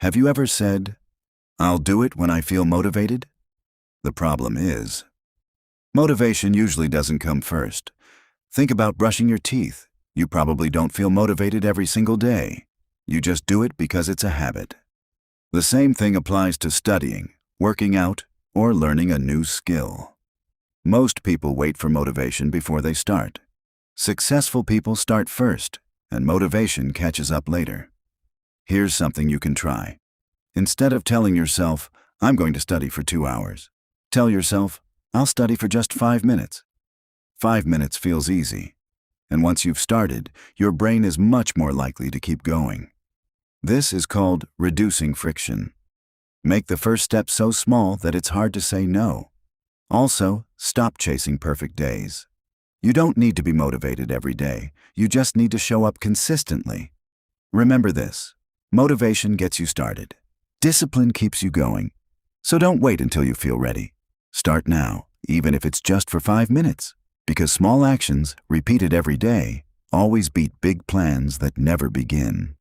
Have you ever said, "I'll do it when I feel motivated"? The problem is, motivation usually doesn't come first. Think about brushing your teeth. You probably don't feel motivated every single day. You just do it because it's a habit. The same thing applies to studying, working out, or learning a new skill. Most people wait for motivation before they start. Successful people start first, and motivation catches up later. Here's something you can try. Instead of telling yourself, "I'm going to study for 2 hours," tell yourself, "I'll study for just 5 minutes." 5 minutes feels easy, and once you've started, your brain is much more likely to keep going. This is called reducing friction. Make the first step so small that it's hard to say no. Also, stop chasing perfect days. You don't need to be motivated every day. You just need to show up consistently. Remember this: motivation gets you started. Discipline keeps you going. So don't wait until you feel ready. Start now, even if it's just for 5 minutes, because small actions, repeated every day, always beat big plans that never begin.